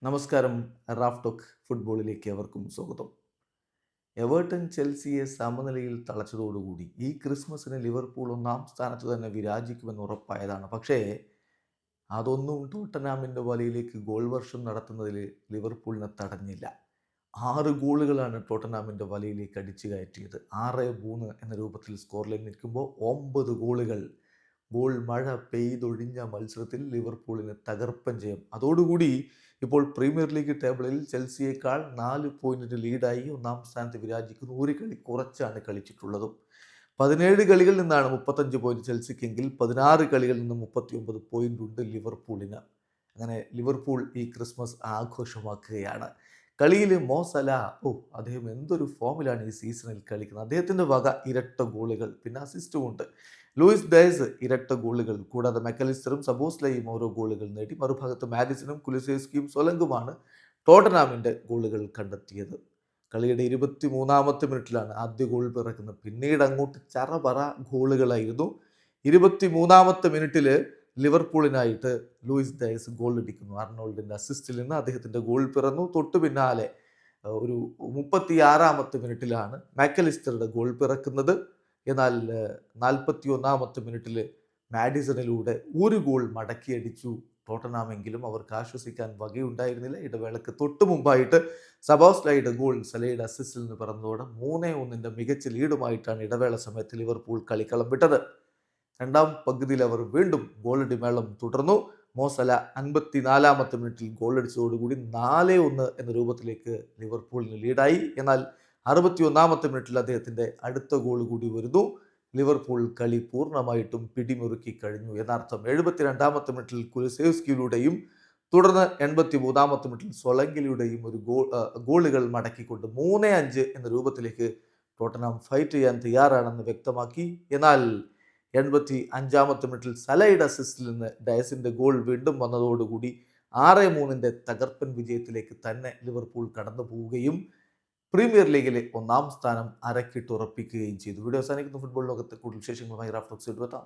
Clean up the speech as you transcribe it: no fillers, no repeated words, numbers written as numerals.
നമസ്കാരം. Raf talk ഫുട്ബോളിലേക്ക് അവർക്കും സ്വാഗതം. എവേർട്ടൺ ചെൽസിയെ സമനിലയിൽ തളച്ചതോടുകൂടി ഈ ക്രിസ്മസിന് ലിവർപൂൾ ഒന്നാം സ്ഥാനത്ത് തന്നെ വിരാജിക്കുമെന്ന് ഉറപ്പായതാണ്. പക്ഷേ അതൊന്നും ടോട്ടനാമിൻ്റെ വലയിലേക്ക് ഗോൾ വർഷം നടത്തുന്നതിൽ ലിവർപൂളിനെ തടഞ്ഞില്ല. 6 ഗോളുകളാണ് ടോട്ടനാമിൻ്റെ വലയിലേക്ക് അടിച്ചു കയറ്റിയത്. 6-3 എന്ന രൂപത്തിൽ സ്കോർ ലൈൻ നിൽക്കുമ്പോൾ 9 ഗോളുകൾ. ഗോൾ മഴ പെയ്തൊഴിഞ്ഞ മത്സരത്തിൽ ലിവർപൂളിന് തകർപ്പൻ ജയം. അതോടുകൂടി ഇപ്പോൾ പ്രീമിയർ ലീഗ് ടേബിളിൽ ചെൽസിയേക്കാൾ 4 പോയിന്റിന് ലീഡായി ഒന്നാം സ്ഥാനത്ത് വിരാജിക്കുന്നു. ഒരു കളി കുറച്ചാണ് കളിച്ചിട്ടുള്ളതും. 17 കളികളിൽ നിന്നാണ് 35 പോയിന്റ് ചെൽസിക്കെങ്കിൽ 16 കളികളിൽ നിന്ന് 39 പോയിന്റ് ഉണ്ട് ലിവർപൂളിന്. അങ്ങനെ ലിവർപൂൾ ഈ ക്രിസ്മസ് ആഘോഷമാക്കുകയാണ്. കളിയിൽ മോ സലാ, അദ്ദേഹം എന്തൊരു ഫോമിലാണ് ഈ സീസണിൽ കളിക്കുന്നത്. അദ്ദേഹത്തിൻ്റെ വക ഇരട്ട ഗോളുകൾ, പിന്നെ അസിസ്റ്റും ഉണ്ട്. ലൂയിസ് ഡയസ് ഇരട്ട ഗോളുകൾ, കൂടാതെ മെക്കലിസ്റ്ററും സബോസ്ലയും ഓരോ ഗോളുകൾ നേടി. മറുഭാഗത്ത് മാഡിസണും കുലുസേസ്കിയും സൊലങ്കുമാണ് ടോട്ടനാമിൻ്റെ ഗോളുകൾ കണ്ടെത്തിയത്. കളിയുടെ 23-ാമത്തെ മിനിറ്റിലാണ് ആദ്യ ഗോൾ പിറക്കുന്നത്. പിന്നീട് അങ്ങോട്ട് ചറപറ ഗോളുകളായിരുന്നു. 23-ാമത്തെ മിനിറ്റിൽ ലിവർപൂളിനായിട്ട് ലൂയിസ് ഡയസ് ഗോൾ അടിക്കുന്നു. ആർണോൾഡിൻ്റെ അസിസ്റ്റിൽ നിന്ന് അദ്ദേഹത്തിൻ്റെ ഗോൾ പിറന്നു. തൊട്ടു പിന്നാലെ ഒരു 36-ാമത്തെ മിനിറ്റിലാണ് മാക്കലിസ്റ്ററുടെ ഗോൾ പിറക്കുന്നത്. എന്നാൽ 41-ാമത്തെ മിനിറ്റിൽ മാഡിസണിലൂടെ ഒരു ഗോൾ മടക്കിയടിച്ചു ടോട്ടനാമെങ്കിലും അവർക്ക് ആശ്വസിക്കാൻ വകയുണ്ടായിരുന്നില്ല. ഇടവേളക്ക് തൊട്ടു മുമ്പായിട്ട് സബോസ്ലൈയുടെ ഗോൾ സലയുടെ അസിസ്റ്റിൽ നിന്ന് പിറന്നതോടെ 3-1 മികച്ച ലീഡുമായിട്ടാണ് ഇടവേള സമയത്ത് ലിവർപൂൾ കളിക്കളം വിട്ടത്. രണ്ടാം പകുതിയിൽ അവർ വീണ്ടും ഗോളടി മേളം തുടർന്നു. മോസല 54-ാമത്തെ മിനിറ്റിൽ ഗോൾ അടിച്ചതോടുകൂടി 4-1 എന്ന രൂപത്തിലേക്ക് ലിവർപൂളിന് ലീഡായി. എന്നാൽ 61-ാമത്തെ മിനിറ്റിൽ അദ്ദേഹത്തിൻ്റെ അടുത്ത ഗോൾ കൂടി വരുന്നു. ലിവർപൂൾ കളി പൂർണ്ണമായിട്ടും പിടിമുറുക്കി കഴിഞ്ഞു എന്നർത്ഥം. 72-ാമത്തെ മിനിറ്റിൽ കുലുസേവ്സ്കിയിലൂടെയും തുടർന്ന് 83-ാമത്തെ മിനിറ്റിൽ സൊലങ്കിലൂടെയും ഒരു ഗോളുകൾ മടക്കിക്കൊണ്ട് 3-5 എന്ന രൂപത്തിലേക്ക് ടോട്ടനാം ഫൈറ്റ് ചെയ്യാൻ തയ്യാറാണെന്ന് വ്യക്തമാക്കി. എന്നാൽ 85-ാമത്തെ മിനിറ്റിൽ സലയുടെ അസിസ്റ്റിൽ നിന്ന് ഡയസിൻ്റെ ഗോൾ വീണ്ടും വന്നതോടുകൂടി 6-3 തകർപ്പൻ വിജയത്തിലേക്ക് തന്നെ ലിവർപൂൾ കടന്നു പോവുകയും പ്രീമിയർ ലീഗിലെ ഒന്നാം സ്ഥാനം അരക്കിട്ടുറപ്പിക്കുകയും ചെയ്തു. വീഡിയോ അവസാനിക്കുന്ന ഫുട്ബോൾ ലോകത്തെ കൂടുതൽ വിശേഷങ്ങളുമായി റാഫ് ടോക്സ് എത്താം.